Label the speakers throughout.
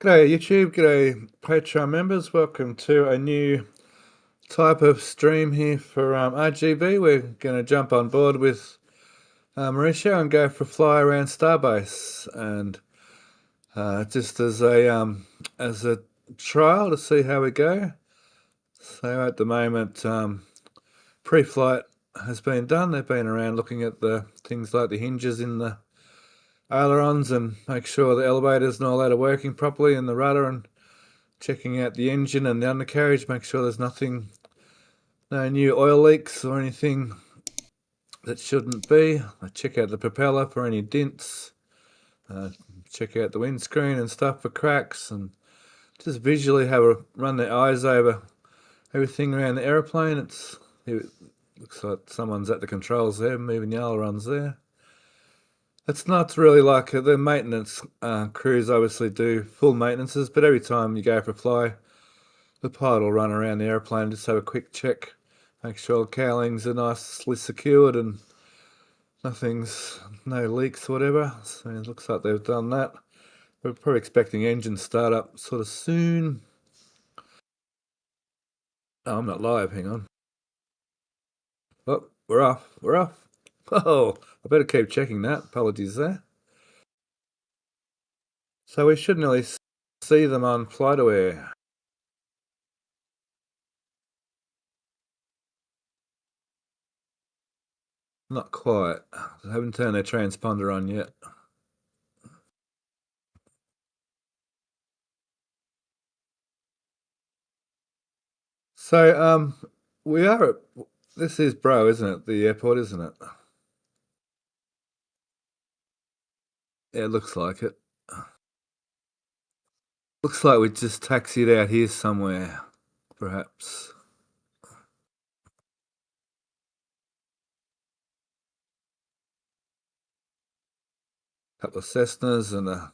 Speaker 1: G'day YouTube, g'day Patreon members. Welcome to a new type of stream here for RGB. We're going to jump on board with Mauricio and go for a fly around Starbase, and just as a trial to see how we go. So at the moment, pre-flight has been done. They've been around looking at the things like the hinges in the ailerons and make sure the elevators and all that are working properly, and the rudder, and checking out the engine and the undercarriage, make sure there's no new oil leaks or anything that shouldn't be. I check out the propeller for any dents, check out the windscreen and stuff for cracks, and just visually run their eyes over everything around the aeroplane. It looks like someone's at the controls there, moving the ailerons there. It's not really like the maintenance crews obviously do full maintenances, but every time you go for a fly, the pilot will run around the airplane and just have a quick check, make sure the cowlings are nicely secured and no leaks or whatever. So it looks like they've done that. We're probably expecting engine start up sort of soon. Oh, I'm not live, hang on. Oh, we're off. Oh, I better keep checking that. Apologies there. So we should nearly see them on FlightAware. Not quite. I haven't turned their transponder on yet. So we are at, this is Bro, isn't it? The airport, isn't it? Yeah, it looks like it. Looks like we just taxied out here somewhere, perhaps. Couple of Cessnas and a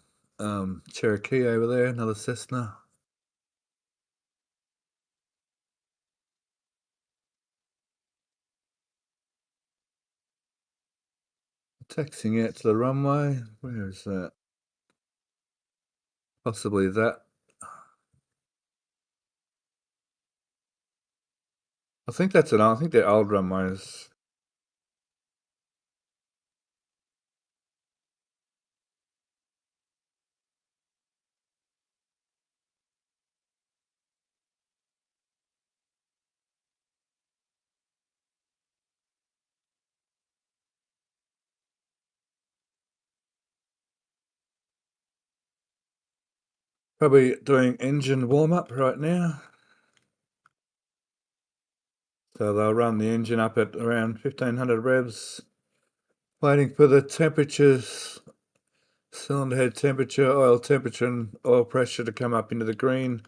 Speaker 1: Cherokee over there, another Cessna. Taxiing out to the runway. Where is that? Possibly that. I think they're old runways. Probably doing engine warm-up right now. So they'll run the engine up at around 1500 revs, waiting for the temperatures, cylinder head temperature, oil temperature, and oil pressure to come up into the green.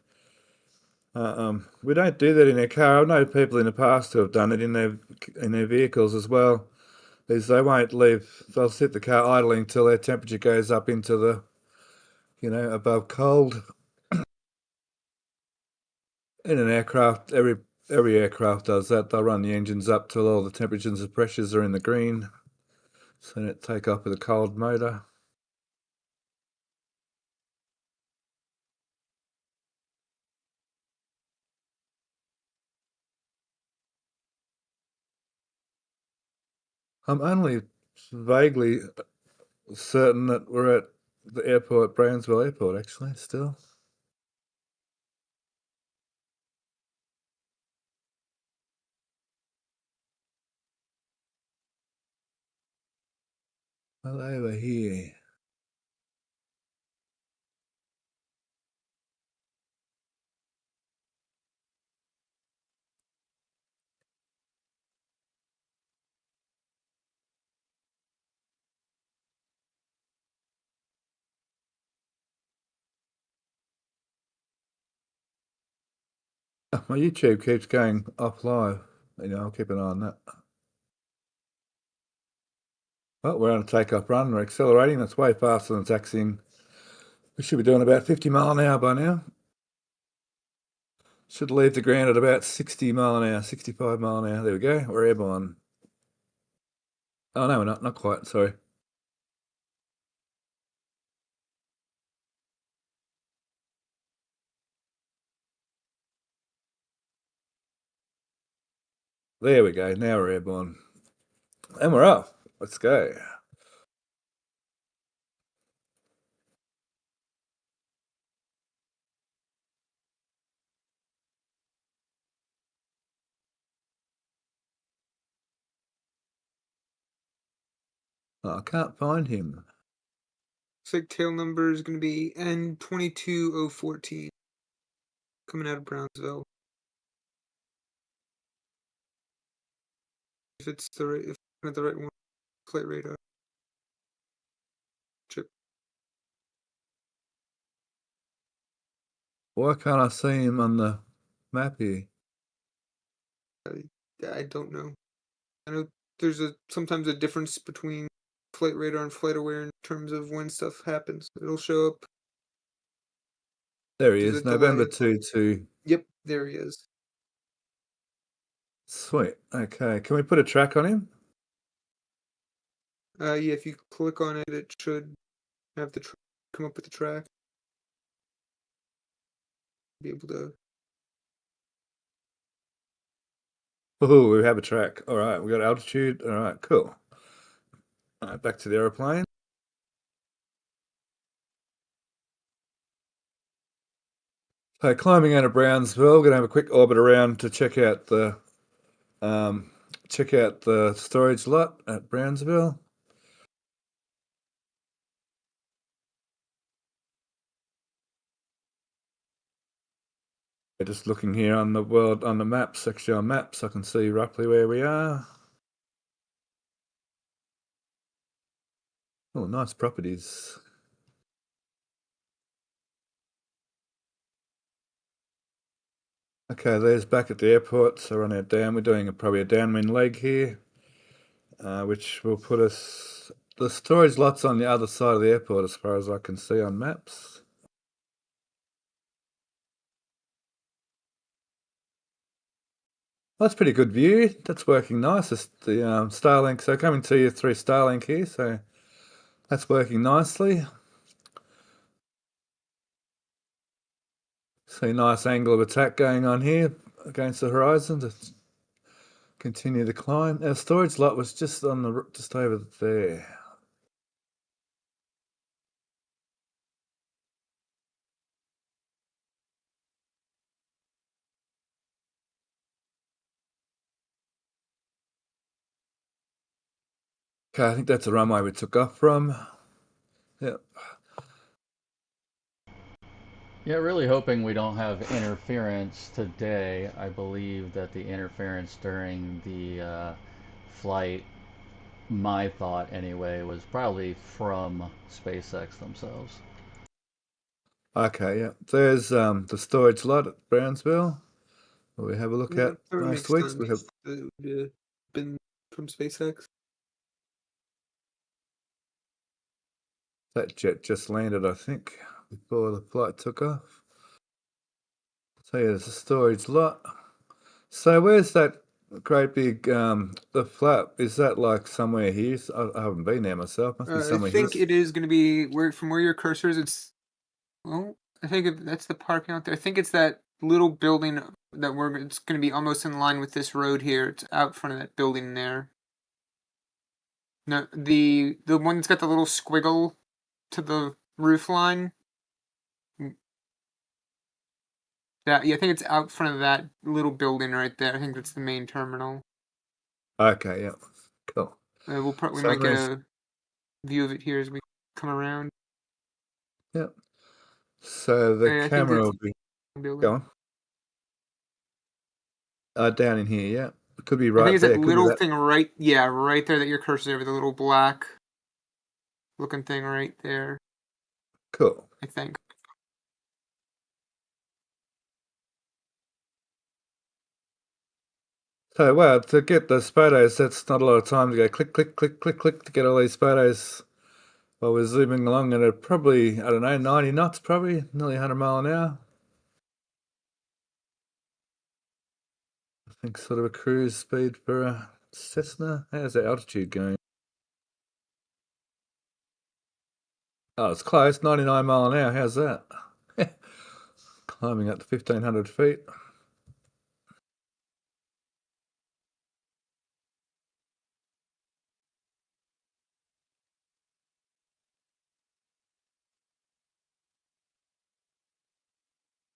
Speaker 1: We don't do that in our car. I know people in the past who have done it in their vehicles as well. Is they won't leave. They'll sit the car idling until their temperature goes up into the, above cold. In an aircraft, every aircraft does that. They'll run the engines up till all the temperatures and pressures are in the green, so then it take off with a cold motor. I'm only vaguely certain that we're at the airport, Brownsville Airport, actually, still. Well, over here. My YouTube keeps going off live. I'll keep an eye on that. Well, we're on a takeoff run. We're accelerating. That's way faster than taxiing. We should be doing about 50 mile an hour by now. Should leave the ground at about 60 mile an hour, 65 mile an hour. There we go. We're airborne. Oh, no, we're not. Not quite. Sorry. There we go. Now we're airborne. And we're off. Let's go. Oh, I can't find him.
Speaker 2: Looks like tail number is going to be N22014. Coming out of Brownsville. If it's the right, if not the right one, flight radar. Chip.
Speaker 1: Why can't I see him on the map here?
Speaker 2: I don't know. I know there's sometimes a difference between flight radar and flight aware in terms of when stuff happens. It'll show up.
Speaker 1: There he
Speaker 2: There's
Speaker 1: is.
Speaker 2: a delay.
Speaker 1: November 22.
Speaker 2: Yep, there he is.
Speaker 1: Sweet. Okay. Can we put a track on him?
Speaker 2: Yeah, if you click on it, it should have the come up with the track. Be able to.
Speaker 1: Oh, we have a track. All right. We got altitude. All right. Cool. All right. Back to the aeroplane. So climbing out of Brownsville, we're gonna have a quick orbit around to check out the storage lot at Brownsville. We're just looking here on the maps, actually on maps, I can see roughly where we are. Oh, nice properties. Okay, there's back at the airport, so we're on our down. We're doing probably a downwind leg here, which will put us. The storage lot's on the other side of the airport, as far as I can see on maps. That's pretty good view. That's working nice. It's the Starlink. So coming to you through Starlink here, so that's working nicely. See, nice angle of attack going on here against the horizon to continue the climb. Our storage lot was just on just over there. Okay, I think that's the runway we took off from. Yep.
Speaker 3: Yeah, really hoping we don't have interference today. I believe that the interference during the flight, my thought anyway, was probably from SpaceX themselves.
Speaker 1: Okay, yeah. There's the storage lot at Brownsville. We have a look
Speaker 2: Yeah,
Speaker 1: at
Speaker 2: that would
Speaker 1: most
Speaker 2: make
Speaker 1: weeks.
Speaker 2: sense.
Speaker 1: We have
Speaker 2: It would have been from SpaceX.
Speaker 1: that jet just landed, I think, before the flight took off. So yeah, there's a storage lot. So where's that great big the flap? Is that like somewhere here? I haven't been there myself. Must be
Speaker 2: I
Speaker 1: somewhere here.
Speaker 2: think it is going to be from where your cursor is. It's I think that's the parking out there. I think it's that little building that it's going to be almost in line with this road here. It's out front of that building there. No, the one that's got the little squiggle to the roof line. Yeah, I think it's out front of that little building right there. I think that's the main terminal.
Speaker 1: Okay, yeah, cool.
Speaker 2: We
Speaker 1: So
Speaker 2: might get a view of it here as we come around.
Speaker 1: Yep. So the
Speaker 2: I think
Speaker 1: camera
Speaker 2: that's
Speaker 1: will be
Speaker 2: building.
Speaker 1: going. Down in here, yeah. It could be
Speaker 2: I
Speaker 1: right
Speaker 2: think it's
Speaker 1: there.
Speaker 2: that
Speaker 1: Could be
Speaker 2: little
Speaker 1: that.
Speaker 2: thing right there that your cursor is over, the little black looking thing right there,
Speaker 1: Cool.
Speaker 2: I think.
Speaker 1: So, wow, to get those photos, that's not a lot of time to go click, click, click, click, click to get all these photos while we're zooming along at a probably, I don't know, 90 knots, probably, nearly 100 mile an hour. I think sort of a cruise speed for a Cessna. How's the altitude going? Oh, it's close, 99 mile an hour. How's that? Climbing up to 1,500 feet.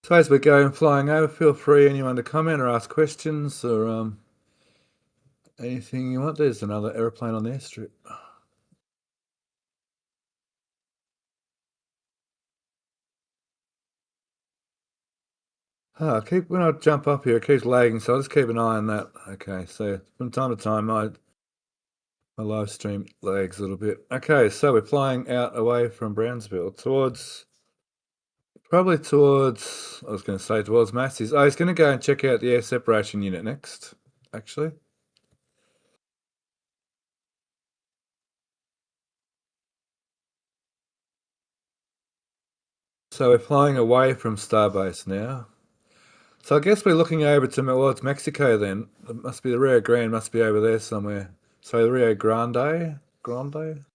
Speaker 1: So as we're going flying over, feel free anyone to comment or ask questions or anything you want. There's another aeroplane on the airstrip. When I jump up here, it keeps lagging, so I'll just keep an eye on that. Okay, so from time to time, my live stream lags a little bit. Okay, so we're flying out away from Brownsville probably towards, I was going to say towards Massey's. I was going to go and check out the air separation unit next, actually. So we're flying away from Starbase now. So I guess we're looking over towards Mexico then. It must be the Rio Grande, must be over there somewhere. So the Rio Grande? Grande?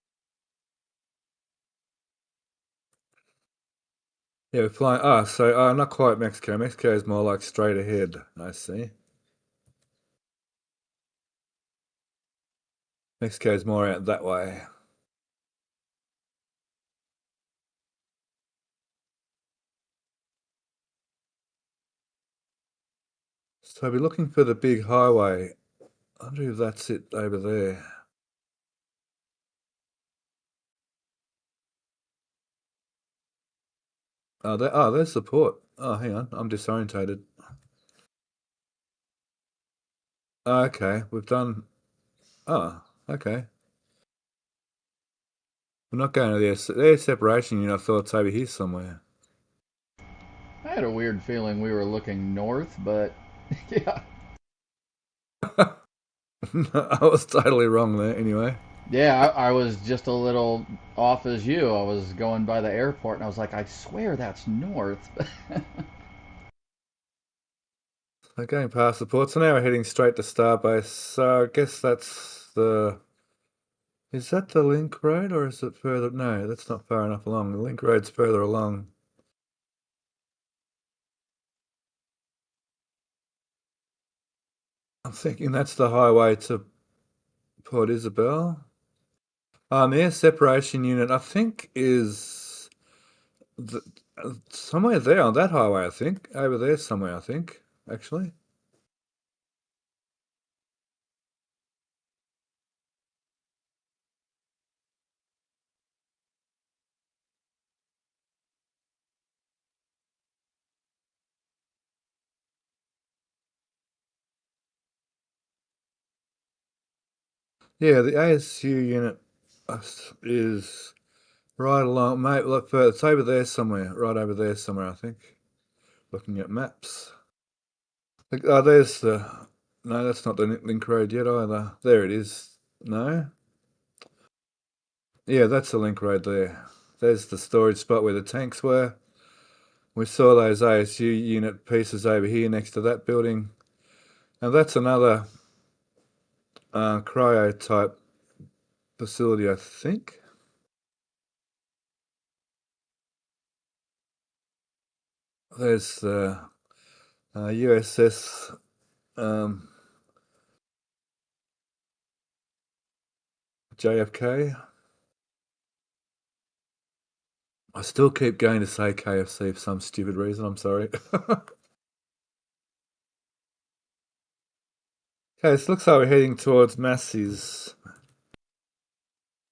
Speaker 1: Yeah, we're flying. Not quite Mexico. Mexico is more like straight ahead. I see. Mexico is more out that way. So we're looking for the big highway. I wonder if that's it over there. There's the port. Oh, hang on. I'm disorientated. Okay, we've done. Oh, okay. We're not going to the air separation unit. I thought it's over here somewhere.
Speaker 3: I had a weird feeling we were looking north, but yeah.
Speaker 1: I was totally wrong there anyway.
Speaker 3: Yeah, I was just a little off as you. I was going by the airport and I was like, I swear that's north.
Speaker 1: So going past the port, so now we're heading straight to Starbase. So I guess that's the. Is that the link road or is it further? No, that's not far enough along. The link road's further along. I'm thinking that's the highway to Port Isabel. The air separation unit, I think, is somewhere there on that highway, I think. Over there somewhere, I think, actually. Yeah, the ASU unit is right along, mate. Look, it's over there somewhere, right over there somewhere, I think. Looking at maps. There's the. No, that's not the link road yet either. There it is. No? Yeah, that's the link road there. There's the storage spot where the tanks were. We saw those ASU unit pieces over here next to that building. And that's another cryo type facility, I think. There's the USS JFK. I still keep going to say KFC for some stupid reason. I'm sorry. Okay, this looks like we're heading towards Massey's.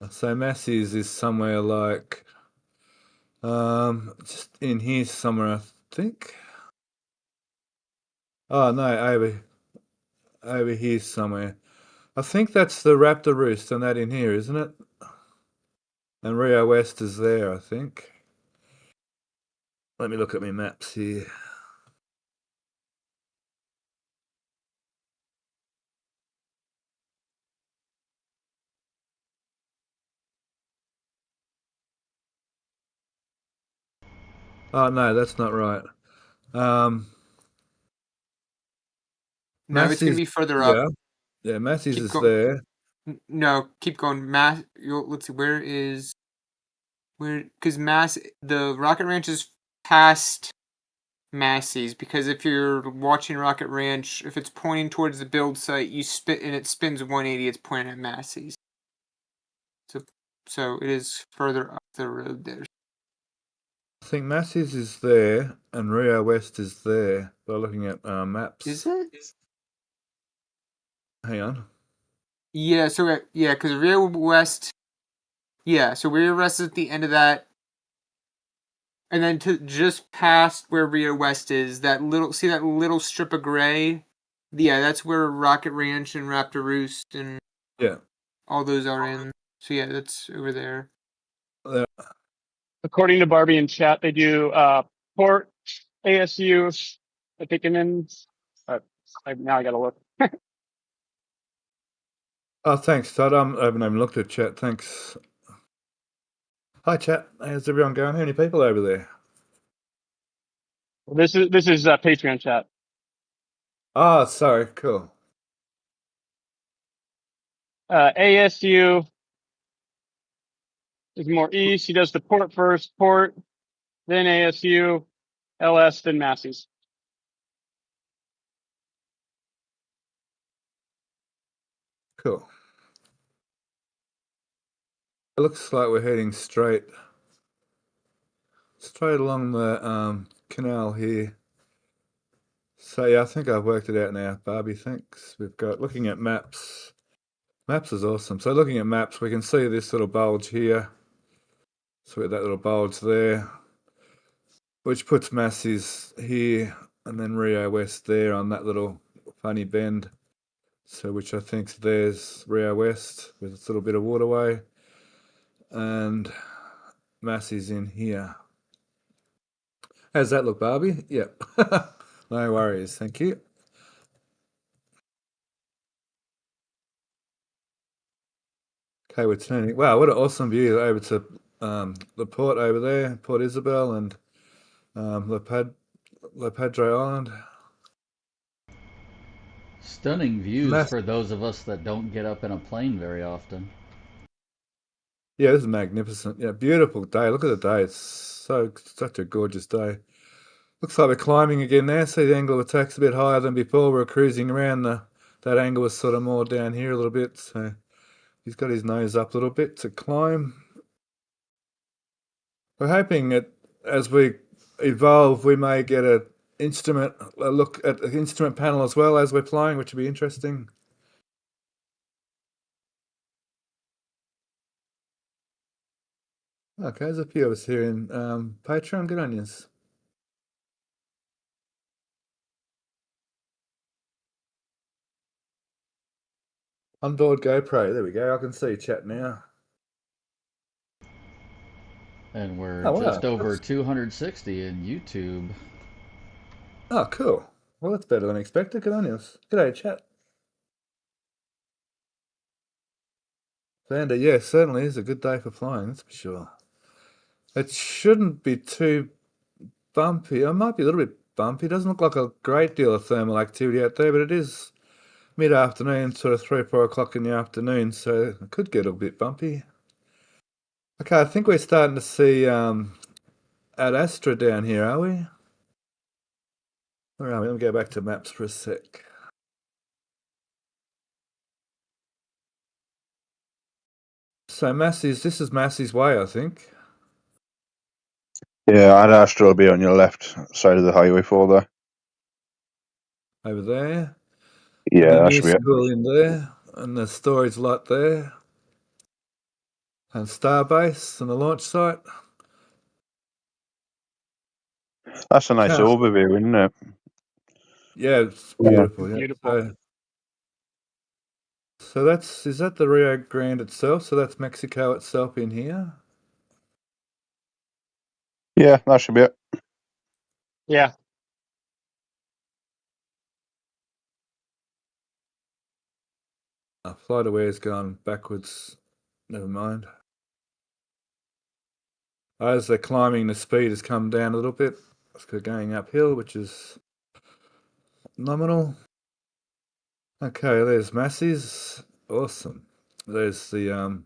Speaker 1: So Massey's is somewhere like just in here somewhere, I think. Oh no, over here somewhere. I think that's the Raptor Roost and that in here, isn't it? And Rio West is there, I think. Let me look at my maps here. Oh no, that's not right.
Speaker 2: No, it's gonna
Speaker 1: Massey's,
Speaker 2: be further
Speaker 1: yeah,
Speaker 2: up.
Speaker 1: yeah, Massey's
Speaker 2: Keep
Speaker 1: is
Speaker 2: going.
Speaker 1: there.
Speaker 2: No, keep going. Let's see. Where is where? Because the Rocket Ranch is past Massey's. Because if you're watching Rocket Ranch, if it's pointing towards the build site, you spit and it spins 180. It's pointing at Massey's. So it is further up the road there.
Speaker 1: I think Massey's is there and Rio West is there by looking at maps.
Speaker 2: Is it?
Speaker 1: Hang on.
Speaker 2: Yeah. So yeah, because Rio West. Yeah. So Rio West is at the end of that, and then to just past where Rio West is, that little strip of gray. Yeah, that's where Rocket Ranch and Raptor Roost and
Speaker 1: Yeah.
Speaker 2: all those are in. So yeah, that's over there.
Speaker 4: According to Barbie in chat, they do port, ASU, I think, and then now I gotta look.
Speaker 1: Oh, thanks, Todd. I haven't even looked at chat. Thanks. Hi, chat. How's everyone going? How many people over there?
Speaker 4: This is Patreon chat.
Speaker 1: Oh, sorry. Cool.
Speaker 4: ASU is more east. He does the port first, port, then ASU, LS, then Massey's.
Speaker 1: Cool. It looks like we're heading straight along the canal here. So yeah, I think I've worked it out now. Barbie thinks we've got, looking at maps. Maps is awesome. So looking at maps, we can see this little bulge here. So that little bulge there, which puts Massey's here, and then Rio West there on that little funny bend. So which I think there's Rio West with its little bit of waterway, and Massey's in here. How's that look, Barbie? Yep. No worries. Thank you. Okay, we're turning. Wow, what an awesome view over to the port over there, Port Isabel and La Padre Island.
Speaker 3: Stunning views for those of us that don't get up in a plane very often.
Speaker 1: Yeah, this is magnificent. Yeah, beautiful day. Look at the day. It's such a gorgeous day. Looks like we're climbing again now. See, the angle of attack's a bit higher than before. We were cruising around. That angle was sort of more down here a little bit. So he's got his nose up a little bit to climb. We're hoping that as we evolve, we may get a look at the instrument panel as well as we're flying, which would be interesting. Okay, there's a few of us here in Patreon. Good on yous. Onboard GoPro. There we go. I can see chat now.
Speaker 3: And we're
Speaker 1: Oh, wow.
Speaker 3: just over 260 in YouTube.
Speaker 1: Oh, cool. Well, that's better than expected. Good on yous. G'day, chat. Vander, yeah, certainly is a good day for flying, that's for sure. It shouldn't be too bumpy. It might be a little bit bumpy. It doesn't look like a great deal of thermal activity out there, but it is mid-afternoon, sort of 3 or 4 o'clock in the afternoon, so it could get a bit bumpy. Okay, I think we're starting to see Ad Astra down here, are we? Where are we? Let me go back to maps for a sec. So this is Massey's Way, I think.
Speaker 5: Yeah, I'd Astra will be on your left side of the highway for there.
Speaker 1: Over there.
Speaker 5: Yeah,
Speaker 1: and the
Speaker 5: that
Speaker 1: new
Speaker 5: should be it.
Speaker 1: school in there, and the storage lot there, and Starbase and the launch site.
Speaker 5: That's a nice
Speaker 1: Can't-
Speaker 5: overview, isn't it?
Speaker 1: Yeah, it's beautiful. Yeah.
Speaker 4: Beautiful.
Speaker 1: So is that the Rio Grande itself? So that's Mexico itself in here.
Speaker 5: Yeah, that should be it.
Speaker 4: Yeah.
Speaker 1: Flight Aware's gone backwards. Never mind. As they're climbing, the speed has come down a little bit. It's going uphill, which is nominal. Okay, there's Massey's. Awesome. There's the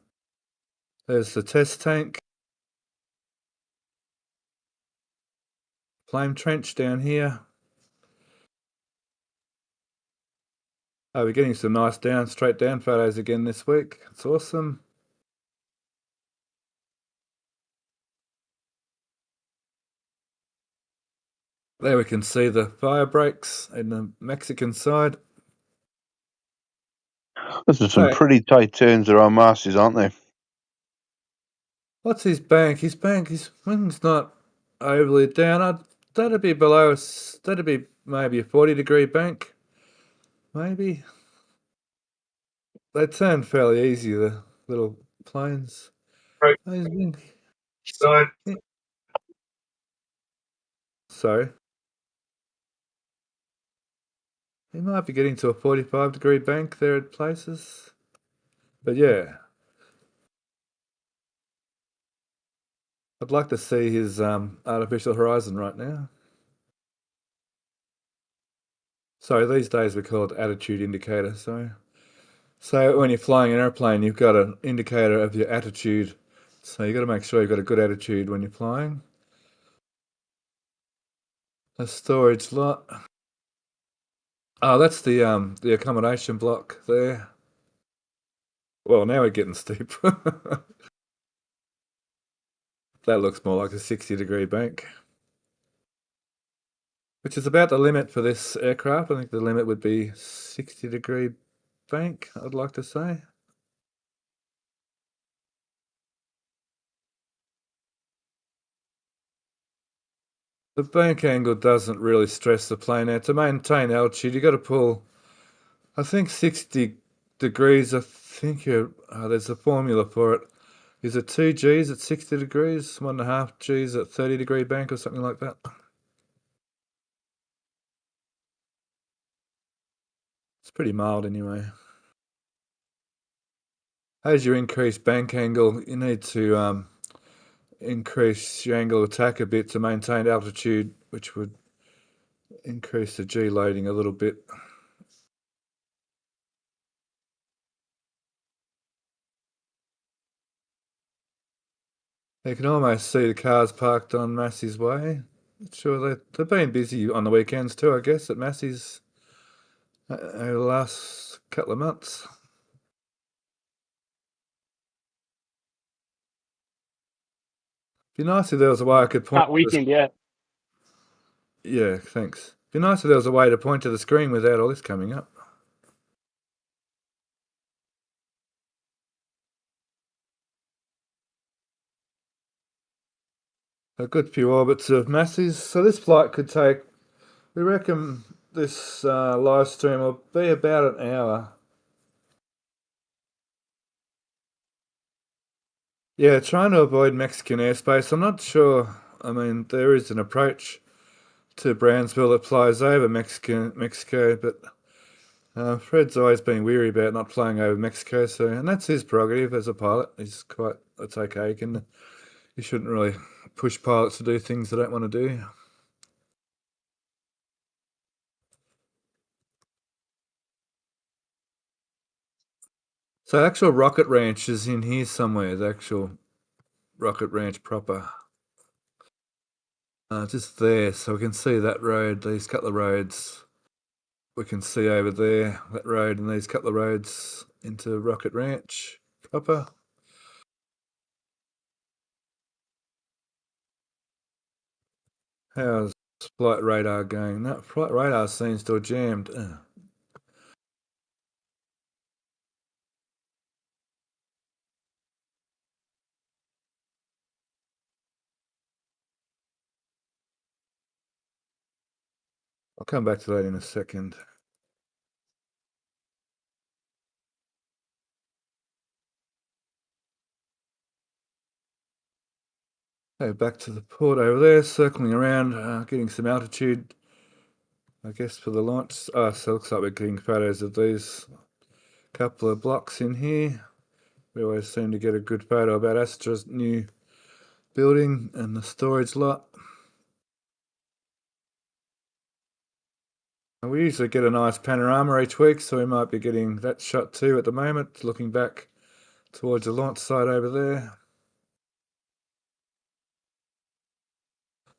Speaker 1: test tank. Flame trench down here. Oh, we're getting some nice straight down photos again this week. It's awesome. There we can see the fire breaks in the Mexican side.
Speaker 5: Those are some
Speaker 1: Hey.
Speaker 5: pretty tight turns around masses, aren't they?
Speaker 1: What's his bank? His wing's not overly down. That'd be below us. That'd be maybe a 40-degree bank. Maybe. They turn fairly easy, the little planes.
Speaker 5: Right.
Speaker 1: His wing.
Speaker 5: Side.
Speaker 1: Sorry. He might be getting to a 45-degree bank there at places. But yeah. I'd like to see his artificial horizon right now. Sorry, these days we call it attitude indicator. So when you're flying an airplane, you've got an indicator of your attitude. So you've got to make sure you've got a good attitude when you're flying. A storage lot. Oh, that's the accommodation block there. Well, now we're getting steep. That looks more like a 60-degree bank, which is about the limit for this aircraft. I think the limit would be 60-degree bank, I'd like to say. The bank angle doesn't really stress the plane out. To maintain altitude, you've got to pull, I think, 60 degrees. I think there's a formula for it. Is it 2 Gs at 60 degrees, 1.5 Gs at 30-degree bank or something like that? It's pretty mild anyway. As you increase bank angle, you need to increase your angle of attack a bit to maintain altitude, which would increase the G loading a little bit. You can almost see the cars parked on Massey's Way. Sure, they've been busy on the weekends too, I guess, at Massey's over the last couple of months. Be nice if there was a way I could point.
Speaker 4: Not weekend yet.
Speaker 1: Yeah, thanks. Be nice if there was a way to point to the screen without all this coming up. A good few orbits of Massey's. So this flight could take, we reckon this live stream will be about an hour. Yeah, trying to avoid Mexican airspace. I'm not sure. I mean, there is an approach to Brownsville that flies over Mexico, but Fred's always been weary about not flying over Mexico. So, and that's his prerogative as a pilot. It's okay. You shouldn't really push pilots to do things they don't want to do. So actual rocket ranch is in here somewhere, the actual rocket ranch proper. Just there, so we can see that road, these couple of roads. We can see over there, that road and these couple of roads into Rocket Ranch proper. How's flight radar going? No, flight radar seems to have jammed. I'll come back to that in a second. Okay, back to the port over there, circling around, getting some altitude, I guess, for the launch. Oh, so it looks like we're getting photos of these couple of blocks in here. We always seem to get a good photo about Astra's new building and the storage lot. And we usually get a nice panorama each week, so we might be getting that shot too at the moment, looking back towards the launch site over there.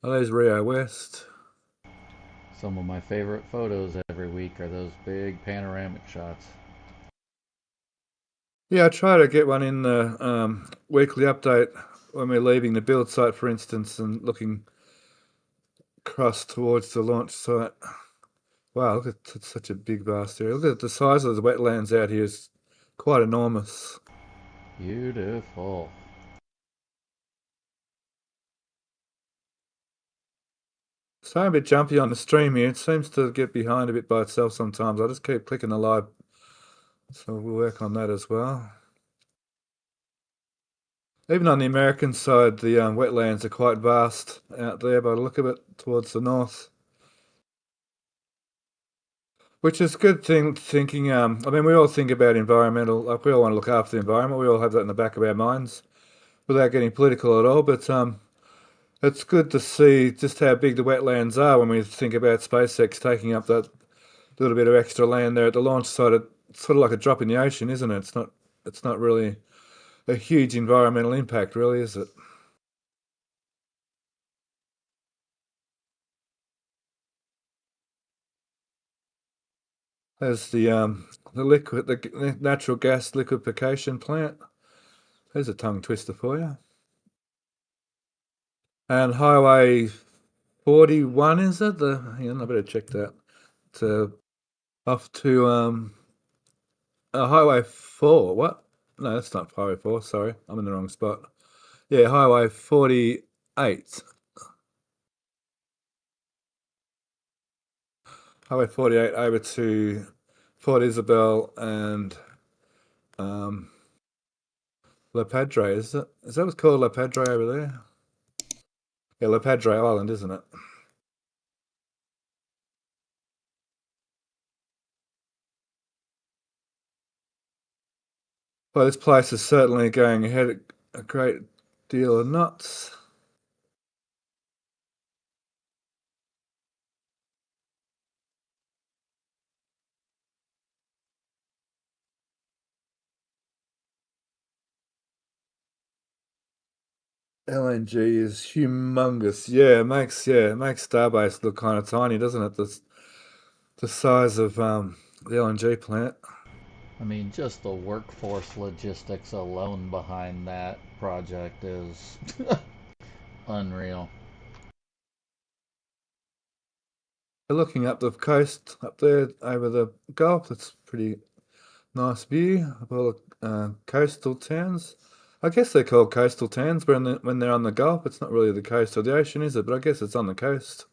Speaker 1: Oh, there's Rio West.
Speaker 3: Some of my favorite photos every week are those big panoramic shots.
Speaker 1: Yeah, I try to get one in the weekly update when we're leaving the build site, for instance, and looking across towards the launch site. Wow, look at such a big vast area. Look at the size of the wetlands out here is quite enormous.
Speaker 3: Beautiful.
Speaker 1: So I'm a bit jumpy on the stream here. It seems to get behind a bit by itself sometimes. I just keep clicking the live. So we'll work on that as well. Even on the American side, the wetlands are quite vast out there by the look of it towards the north. Which is a good thing thinking, I mean, we all think about environmental, like we all want to look after the environment. We all have that in the back of our minds without getting political at all. But it's good to see just how big the wetlands are when we think about SpaceX taking up that little bit of extra land there at the launch site. It's sort of like a drop in the ocean, isn't it? It's not really a huge environmental impact, really, is it? There's the natural gas liquefaction plant. There's a tongue twister for you. And Highway 41, is it? Hang on, I better check that. Off to Highway 4. What? No, that's not Highway 4. Sorry, I'm in the wrong spot. Yeah, Highway 48. Highway 48 over to Port Isabel and La Padre. Is that what's called La Padre over there? Yeah, La Padre Island, isn't it? Well, this place is certainly going ahead a great deal of knots. LNG is humongous. Yeah, it makes Starbase look kind of tiny, doesn't it? The size of the LNG plant.
Speaker 3: I mean, just the workforce logistics alone behind that project is unreal.
Speaker 1: Looking up the coast up there over the Gulf, it's pretty nice view of all the coastal towns. I guess they're called coastal towns when they're on the Gulf. It's not really the coast of the ocean, is it? But I guess it's on the coast.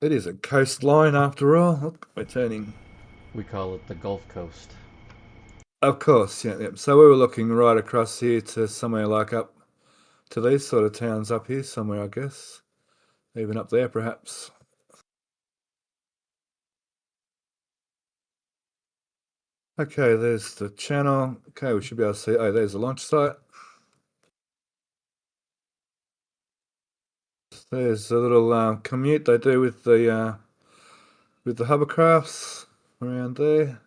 Speaker 1: It is a coastline after all. Look, we're turning.
Speaker 3: We call it the Gulf Coast.
Speaker 1: Of course, yeah. So we were looking right across here to somewhere like up to these sort of towns up here somewhere, I guess. Even up there, perhaps. Okay, there's the channel. Okay, we should be able to see. Oh, there's the launch site. There's a little commute they do with the hovercrafts around there.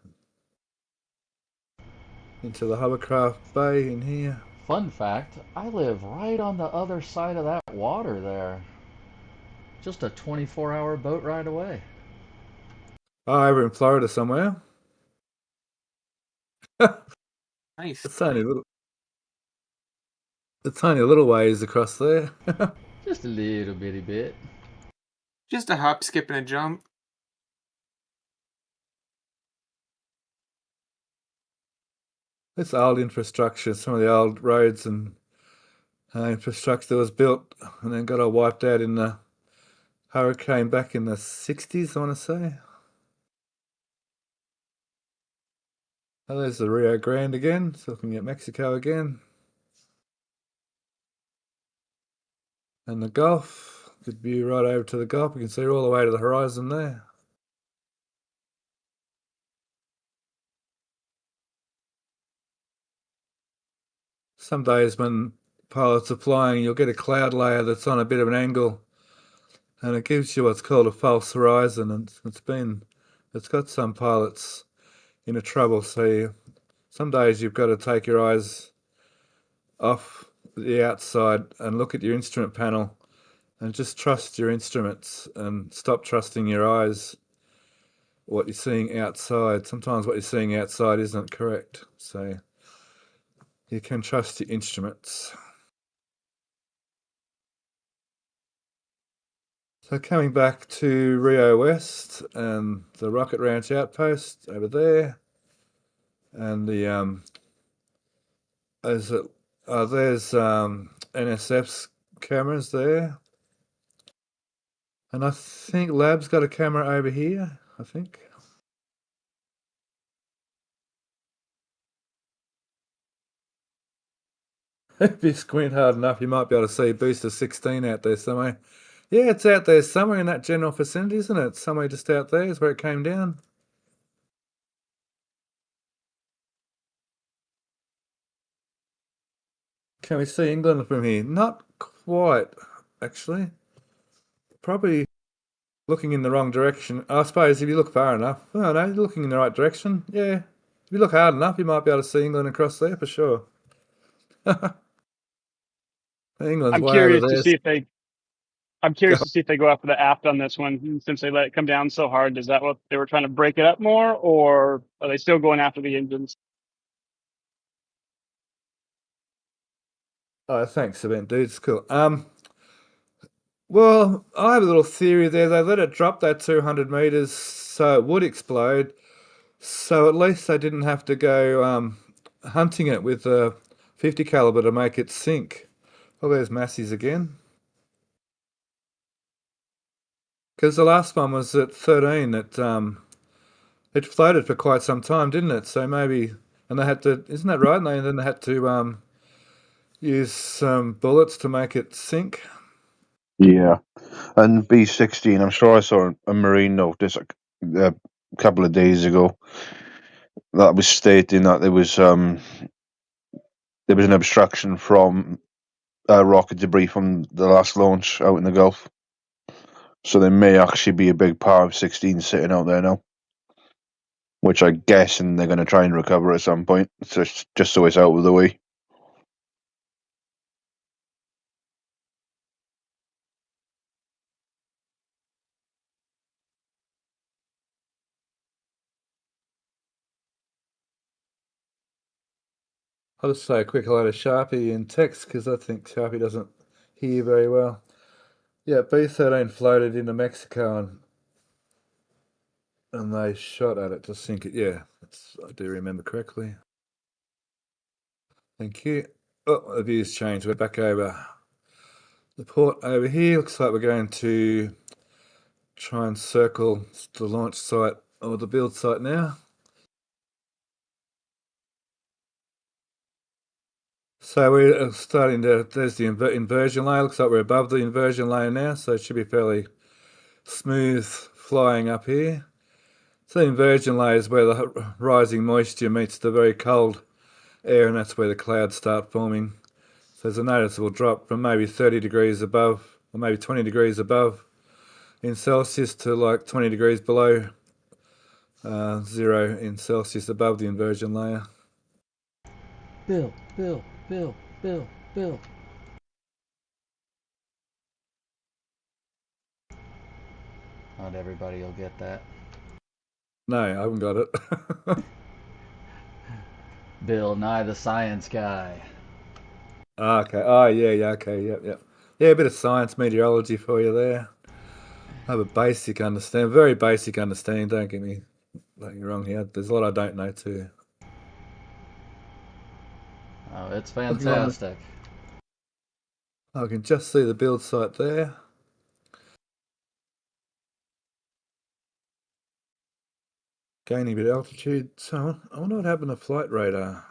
Speaker 1: Into the hovercraft bay in here.
Speaker 3: Fun fact, I live right on the other side of that water there. Just a 24-hour boat ride away.
Speaker 1: Oh, over in Florida somewhere.
Speaker 2: Nice.
Speaker 1: It's only a little ways across there.
Speaker 3: Just a little bitty bit.
Speaker 2: Just a hop, skip, and a jump.
Speaker 1: It's old infrastructure. Some of the old roads and infrastructure was built and then got all wiped out in the hurricane back in the 60s, I want to say. Oh, there's the Rio Grande again. So looking at Mexico again. And the Gulf. Good view right over to the Gulf. You can see all the way to the horizon there. Some days when pilots are flying, you'll get a cloud layer that's on a bit of an angle, and it gives you what's called a false horizon. And it's got some pilots in a trouble. So some days you've got to take your eyes off the outside and look at your instrument panel, and just trust your instruments and stop trusting your eyes. What you're seeing outside. Sometimes what you're seeing outside isn't correct. So you can trust your instruments. So coming back to Rio West and the Rocket Ranch outpost over there, and the there's NSF's cameras there, and I think Lab's got a camera over here. I think. If you squint hard enough, you might be able to see Booster 16 out there somewhere. Yeah, it's out there somewhere in that general vicinity, isn't it? Somewhere just out there is where it came down. Can we see England from here? Not quite, actually. Probably looking in the wrong direction. I suppose if you look far enough. Oh no, you're looking in the right direction. Yeah. If you look hard enough, you might be able to see England across there for sure. England's
Speaker 4: I'm
Speaker 1: way over
Speaker 4: curious to
Speaker 1: there.
Speaker 4: see if they. I'm
Speaker 1: Go.
Speaker 4: curious to see if they go after the aft on this one since they let it come down so hard. Is that what they were trying to break it up more, or are they still going after the engines?
Speaker 1: Oh, thanks, event dude. It's cool. Well, I have a little theory there. They let it drop that 200 meters so it would explode. So at least they didn't have to go hunting it with a 50 caliber to make it sink. Oh, there's Massey's again. Because the last one was at 13. It floated for quite some time, didn't it? So maybe, and they had to, isn't that right? And then they had to use some bullets to make it sink.
Speaker 5: Yeah. And B16, I'm sure I saw a Marine notice a couple of days ago that was stating that there was an obstruction from rocket debris from the last launch out in the Gulf. So there may actually be a big part of 16 sitting out there now, which I guess and they're going to try and recover at some point, just so it's out of the way.
Speaker 1: I'll just say a quick hello to Sharpie in text because I think Sharpie doesn't hear very well. Yeah, B-13 floated into Mexico and they shot at it to sink it. Yeah, I do remember correctly. Thank you. Oh, the view's changed. We're back over the port over here. Looks like we're going to try and circle the launch site or the build site now. So we're starting to, there's the inversion layer. Looks like we're above the inversion layer now, so it should be fairly smooth flying up here. So the inversion layer is where the rising moisture meets the very cold air, and that's where the clouds start forming. So there's a noticeable drop from maybe 30 degrees above, or maybe 20 degrees above in Celsius to like 20 degrees below 0 in Celsius above the inversion layer.
Speaker 3: Bill. Not everybody will get that.
Speaker 1: No, I haven't got it.
Speaker 3: Bill Nye the Science Guy.
Speaker 1: Okay. Oh, yeah, okay, yep. Yeah, a bit of science meteorology for you there. I have a basic understanding, very basic understanding. Don't get me wrong here. There's a lot I don't know too.
Speaker 3: Oh, it's fantastic.
Speaker 1: I can just see the build site there. Gaining a bit of altitude. So I wonder what happened to flight radar.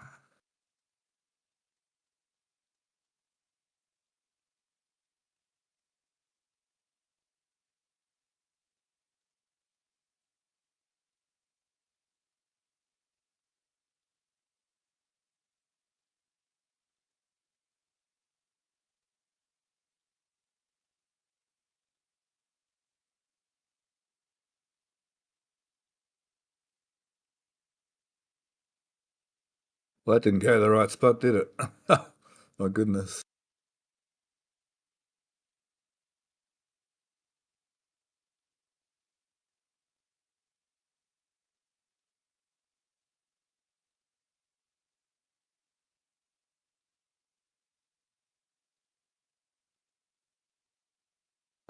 Speaker 1: Well, that didn't go to the right spot, did it? My goodness.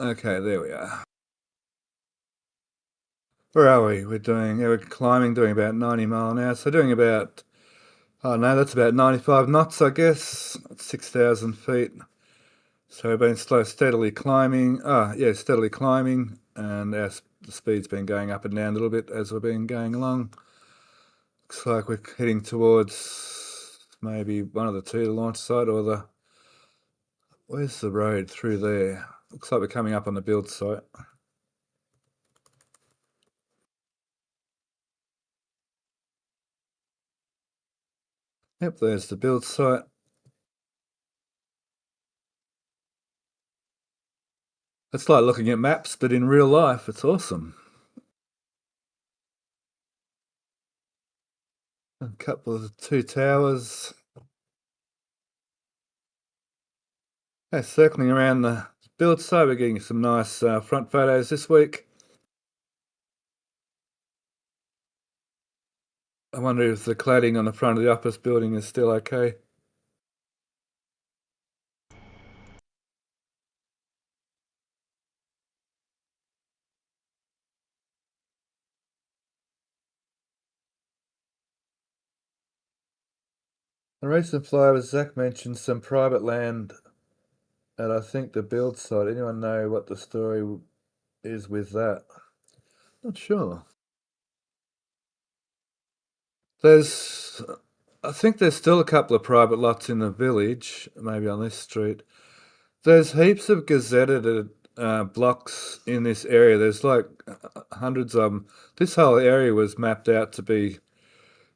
Speaker 1: Okay, there we are. Where are we? We're climbing, doing about 90 mile an hour. So doing about, oh no, that's about 95 knots, I guess. That's 6,000 feet. So we've been steadily climbing. Steadily climbing, and the speed's been going up and down a little bit as we've been going along. Looks like we're heading towards maybe one of the two, the launch site or the... Where's the road through there? Looks like we're coming up on the build site. Yep, there's the build site. It's like looking at maps, but in real life. It's awesome. A couple of the two towers. Okay, circling around the build site, we're getting some nice front photos this week. I wonder if the cladding on the front of the office building is still okay. The recent flyover, Zach mentioned some private land at, I think, the build site. Anyone know what the story is with that? Not sure. I think there's still a couple of private lots in the village, maybe on this street. There's heaps of gazetted blocks in this area. There's like hundreds of them. This whole area was mapped out to be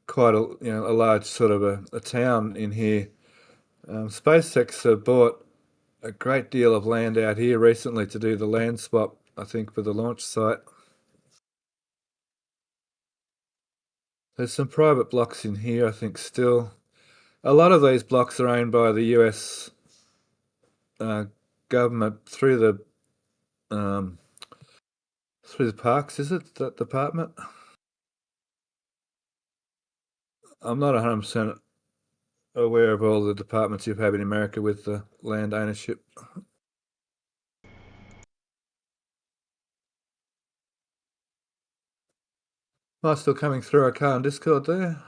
Speaker 1: quite a large sort of a town in here. SpaceX have bought a great deal of land out here recently to do the land swap, I think, for the launch site. There's some private blocks in here, I think, still. A lot of these blocks are owned by the US government through the parks, is it, that department? I'm not 100% aware of all the departments you have in America with the land ownership. Am I still coming through okay on Discord there?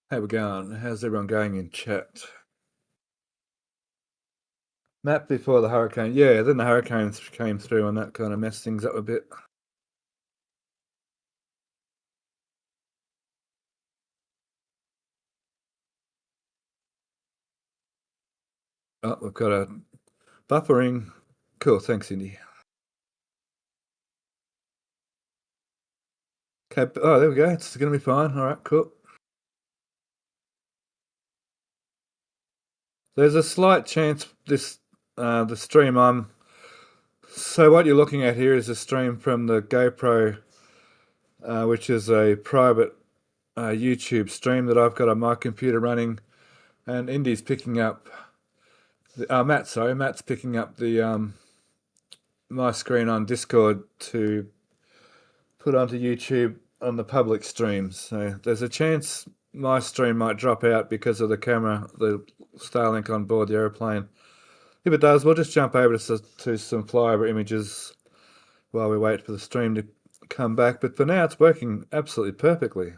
Speaker 1: How we going? How's everyone going in chat? Map before the hurricane. Yeah, then the hurricanes came through and that kind of messed things up a bit. Oh, we've got a buffering. Cool, thanks, Indy. Okay, oh, there we go. It's going to be fine. All right, cool. There's a slight chance the stream I'm... So what you're looking at here is a stream from the GoPro, which is a private YouTube stream that I've got on my computer running, and Indy's picking up... Matt's picking up the my screen on Discord to put onto YouTube on the public stream. So there's a chance my stream might drop out because of the camera, the Starlink on board the aeroplane. If it does, we'll just jump over to some flyover images while we wait for the stream to come back. But for now, it's working absolutely perfectly.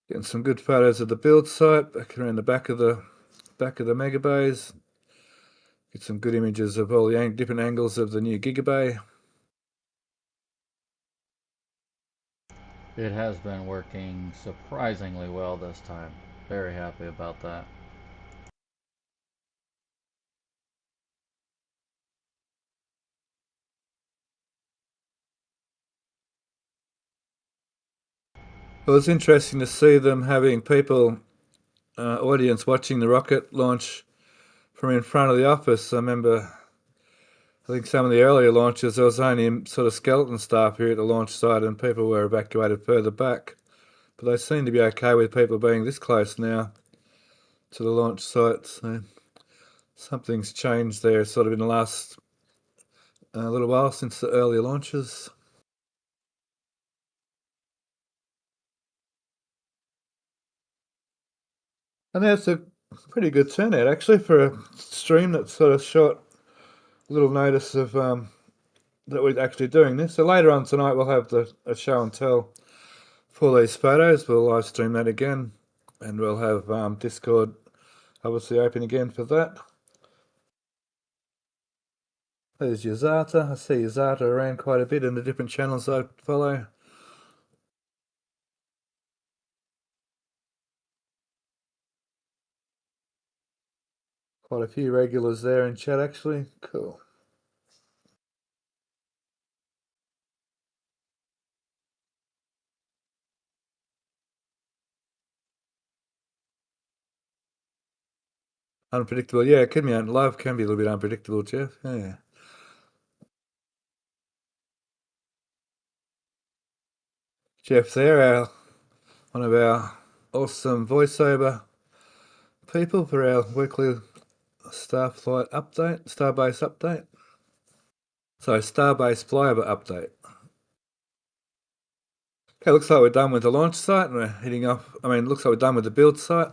Speaker 1: Getting some good photos of the build site back around the back of the mega bays. Get some good images of all the different angles of the new gigabay.
Speaker 3: It has been working surprisingly well this time. Very happy about that.
Speaker 1: Well, it's interesting to see them having people, audience watching the rocket launch from in front of the office. I remember I think some of the earlier launches, there was only sort of skeleton staff here at the launch site and people were evacuated further back. But they seem to be okay with people being this close now to the launch site. So something's changed there sort of in the last little while since the earlier launches. And there's a pretty good turnout actually for a stream that sort of shot a little notice of that we're actually doing this. So later on tonight we'll have a show and tell for these photos. We'll live stream that again, and we'll have Discord obviously open again for that. There's Yazata. I see Yazata around quite a bit in the different channels I follow. Quite a few regulars there in chat actually. Cool. Unpredictable. Yeah, it can be. Life can be a little bit unpredictable, Jeff. Yeah. Jeff there, one of our awesome voiceover people for our weekly Starbase update. So Starbase Flyover update. Okay, looks like we're done with the launch site and we're heading off. Looks like we're done with the build site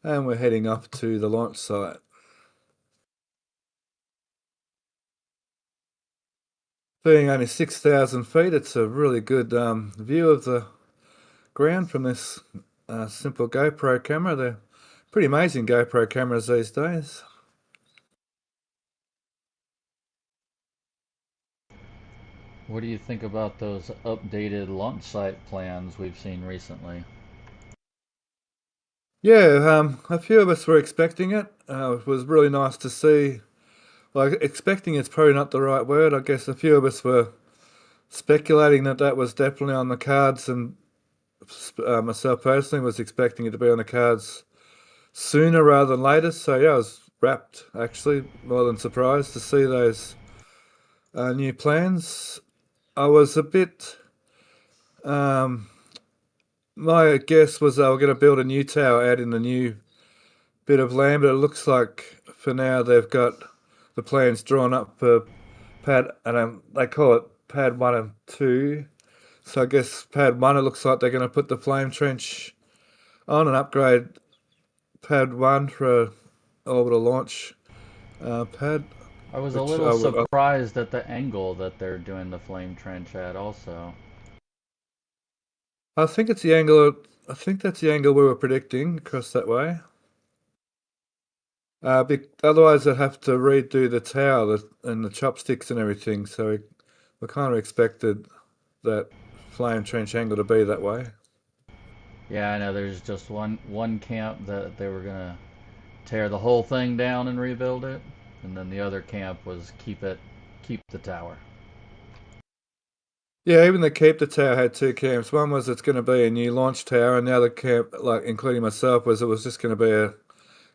Speaker 1: and we're heading off to the launch site. Being only 6,000 feet, it's a really good view of the ground from this simple GoPro camera. They're pretty amazing GoPro cameras these days.
Speaker 3: What do you think about those updated launch site plans we've seen recently?
Speaker 1: Yeah, a few of us were expecting it. It was really nice to see. Well, expecting is probably not the right word. I guess a few of us were speculating that that was definitely on the cards, and myself personally was expecting it to be on the cards sooner rather than later. So yeah, I was rapt, actually, more than surprised to see those new plans. I was a bit. My guess was they were going to build a new tower out in the new bit of land, but it looks like for now they've got the plans drawn up for pad, and they call it pad 1 and 2. So I guess pad 1, it looks like they're going to put the flame trench on and upgrade pad 1 for a orbital launch pad.
Speaker 3: I was a little surprised at the angle that they're doing the flame trench at also.
Speaker 1: I think it's the angle. I think that's the angle we were predicting across that way. Otherwise, they'd have to redo the tower and the chopsticks and everything. So we kind of expected that flame trench angle to be that way.
Speaker 3: Yeah, I know. There's just one camp that they were gonna tear the whole thing down and rebuild it, and then the other camp was keep the tower.
Speaker 1: Yeah, even the keep the tower had two camps. One was it's going to be a new launch tower, and the other camp, like including myself, was it was just going to be a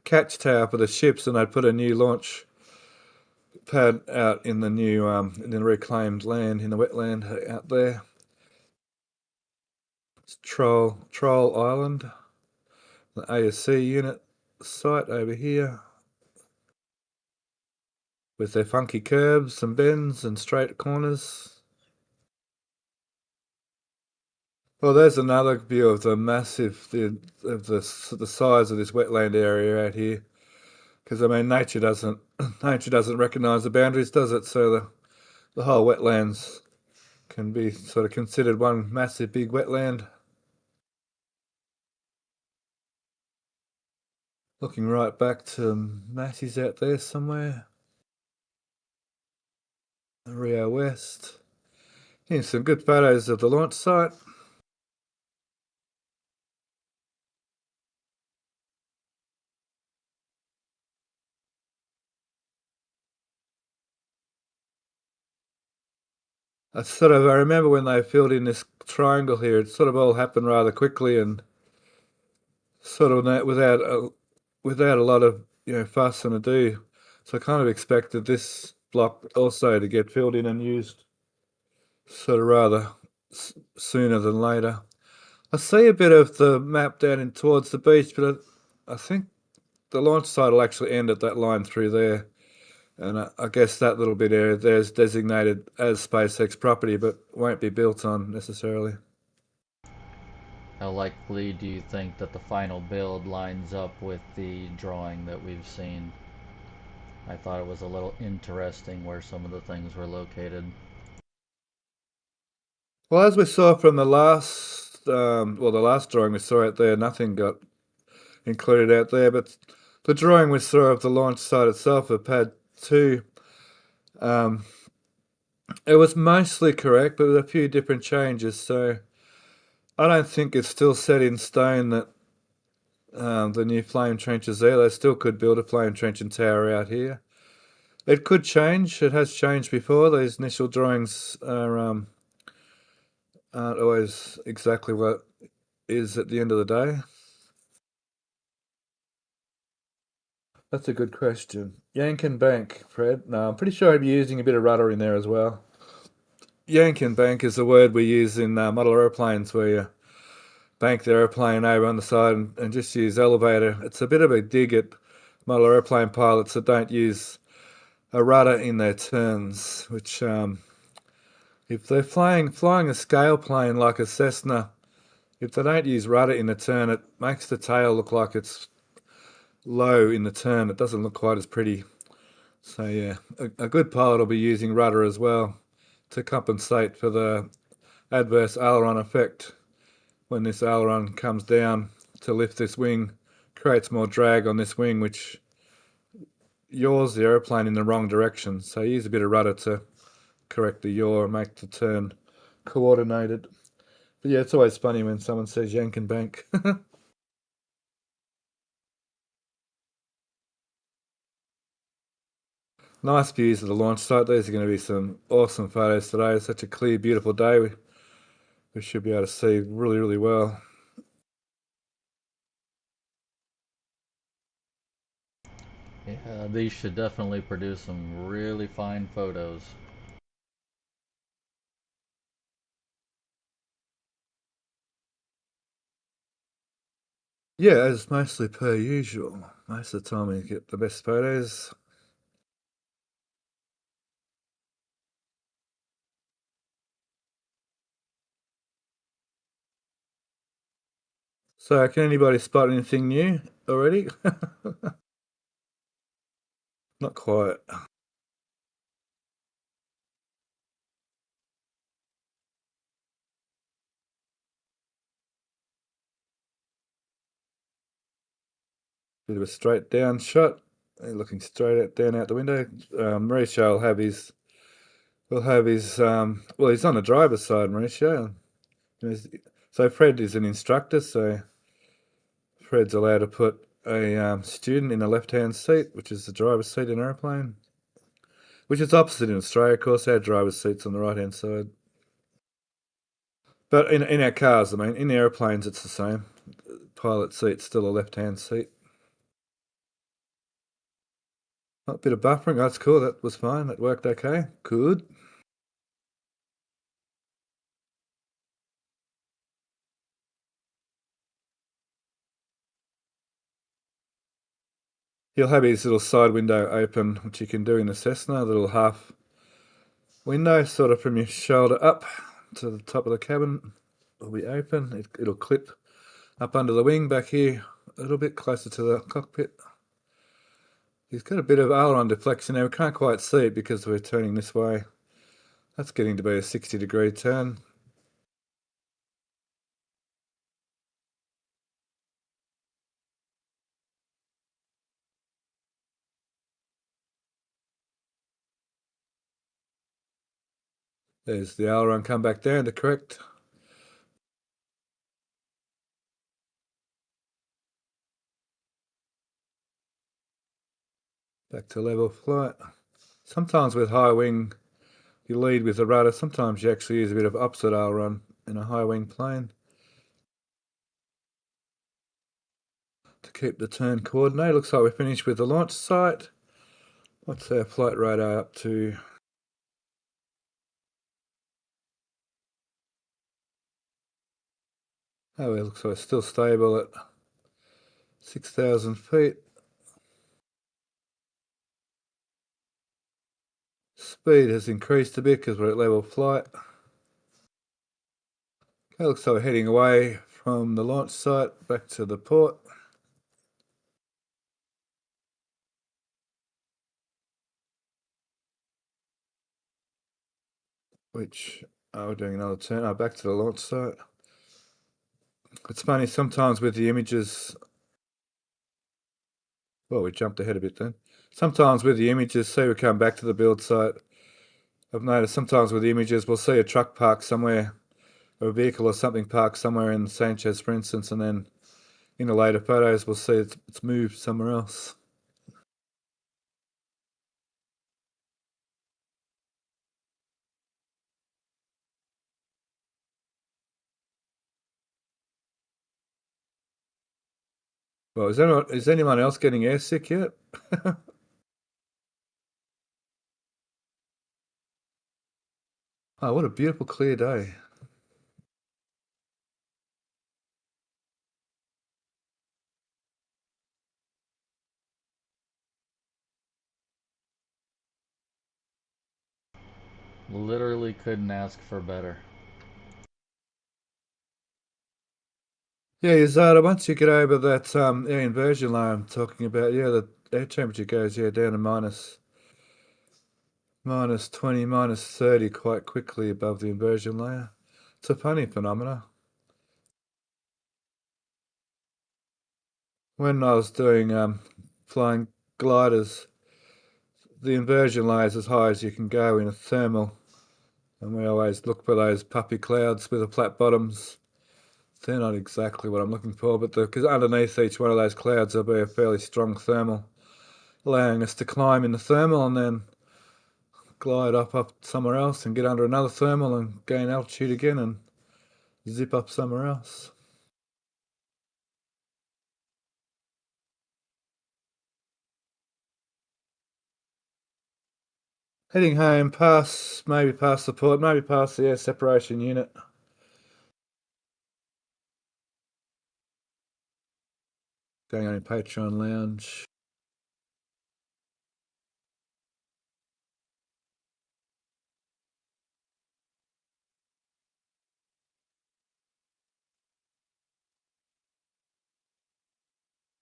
Speaker 1: catch tower for the ships, and they'd put a new launch pad out in the new in the reclaimed land in the wetland out there. It's Troll Island, the ASC unit site over here, with their funky curves and bends and straight corners. Well, there's another view of the massive, the size of this wetland area out here. Because nature doesn't recognise the boundaries, does it? So the whole wetlands can be sort of considered one massive big wetland. Looking right back to Matty's out there somewhere. Rio West. Here's some good photos of the launch site. I remember when they filled in this triangle here, it sort of all happened rather quickly and sort of without a lot of fuss and ado. So I kind of expected this block also to get filled in and used sort of rather sooner than later. I see a bit of the map down in towards the beach, but I think the launch site will actually end at that line through there. And I guess that little bit area there is designated as SpaceX property, but won't be built on necessarily.
Speaker 3: How likely do you think that the final build lines up with the drawing that we've seen? I thought it was a little interesting where some of the things were located.
Speaker 1: Well, as we saw from the last, the last drawing we saw out there, nothing got included out there, but the drawing we saw of the launch site itself of Pad 2, it was mostly correct, but with a few different changes, so I don't think it's still set in stone that the new flame trench is there. They still could build a flame trench and tower out here. It could change. It has changed before. These initial drawings aren't always exactly what is at the end of the day. That's a good question. Yank and bank, Fred. No, I'm pretty sure I'd be using a bit of rudder in there as well. Yank and bank is a word we use in model airplanes where you bank the airplane over on the side and just use elevator. It's a bit of a dig at model airplane pilots that don't use a rudder in their turns, which if they're flying a scale plane like a Cessna, if they don't use rudder in the turn, it makes the tail look like it's low in the turn. It doesn't look quite as pretty. So yeah, a good pilot will be using rudder as well to compensate for the adverse aileron effect. When this aileron comes down to lift this wing, creates more drag on this wing, which yaws the aeroplane in the wrong direction. So use a bit of rudder to correct the yaw and make the turn coordinated. But yeah, it's always funny when someone says yank and bank. Nice views of the launch site. These are going to be some awesome photos today. It's such a clear, beautiful day. We should be able to see really, really well.
Speaker 3: Yeah, these should definitely produce some really fine photos.
Speaker 1: Yeah, as mostly per usual. Most of the time we get the best photos. So, can anybody spot anything new already? Not quite. Bit of a straight down shot. Looking straight down out the window. Mauricio will have his. Well, he's on the driver's side, Mauricio. So Fred is an instructor, so Fred's allowed to put a student in the left-hand seat, which is the driver's seat in an aeroplane. Which is opposite in Australia, of course. Our driver's seat's on the right-hand side. But in our cars, I mean, in the aeroplanes, it's the same. Pilot seat's still a left-hand seat. A bit of buffering, that's cool. That was fine. That worked okay. Good. He'll have his little side window open, which you can do in the Cessna, a little half window, sort of from your shoulder up to the top of the cabin. Will be open. It'll clip up under the wing back here, a little bit closer to the cockpit. He's got a bit of aileron deflection there. We can't quite see it because we're turning this way. That's getting to be a 60-degree turn. There's the aileron come back down to correct. Back to level flight. Sometimes with high wing, you lead with the rudder. Sometimes you actually use a bit of opposite aileron in a high wing plane to keep the turn coordinated. Looks like we're finished with the launch site. What's our flight radar up to? Oh, it looks like it's still stable at 6,000 feet. Speed has increased a bit because we're at level flight. Okay, looks like we're heading away from the launch site back to the port. Which, we're doing another turn. Back to the launch site. It's funny, sometimes with the images... Well, we jumped ahead a bit then. Sometimes with the images, say we come back to the build site, I've noticed sometimes with the images we'll see a truck parked somewhere, or a vehicle or something parked somewhere in Sanchez, for instance, and then in the later photos we'll see it's moved somewhere else. Well, is anyone else getting airsick yet? Oh, what a beautiful clear day.
Speaker 3: Literally couldn't ask for better.
Speaker 1: Yeah, Yazada, once you get over that air inversion layer I'm talking about, yeah, the air temperature goes down to minus 20, minus 30 quite quickly above the inversion layer. It's a funny phenomena. When I was doing flying gliders, the inversion layer is as high as you can go in a thermal, and we always look for those puffy clouds with the flat bottoms. They're not exactly what I'm looking for, but because underneath each one of those clouds there'll be a fairly strong thermal, allowing us to climb in the thermal and then glide up somewhere else and get under another thermal and gain altitude again and zip up somewhere else. Heading home, maybe past the port, maybe past the air separation unit. Going on in Patreon Lounge.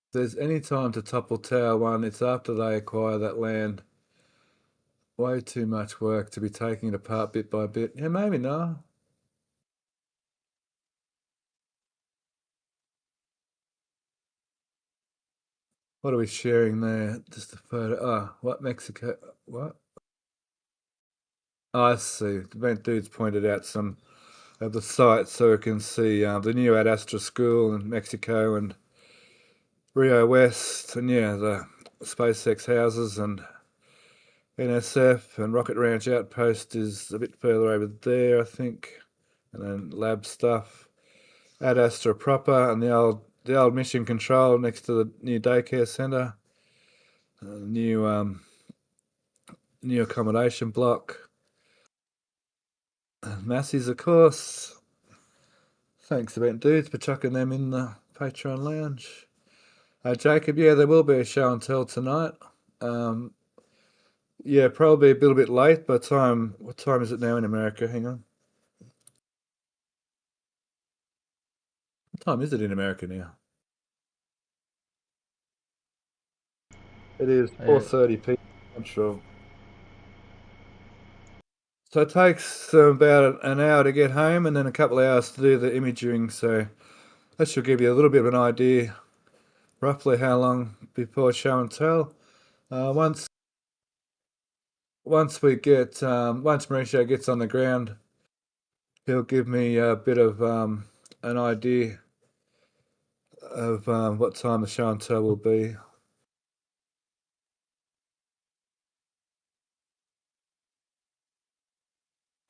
Speaker 1: If there's any time to topple Tower 1, it's after they acquire that land. Way too much work to be taking it apart bit by bit. Yeah, maybe no. What are we sharing there? Just a photo. Oh, what Mexico? What? Oh, I see. The Vent Dude's pointed out some of the sites so we can see the new Ad Astra School in Mexico and Rio West, and yeah, the SpaceX houses and NSF and Rocket Ranch Outpost is a bit further over there, I think. And then lab stuff. Ad Astra proper and the old Mission Control next to the new daycare centre. New accommodation block. Massies, of course. Thanks, Event Dudes, for chucking them in the Patreon Lounge. Jacob, yeah, there will be a show and tell tonight. Yeah, probably a little bit late, but what time is it now in America? Hang on. What time is it in America now? It is 4:30 p.m. Central. So it takes about an hour to get home and then a couple of hours to do the imaging. So that should give you a little bit of an idea roughly how long before show and tell. Once Mauricio gets on the ground, he'll give me a bit of an idea of what time the show and tell will be.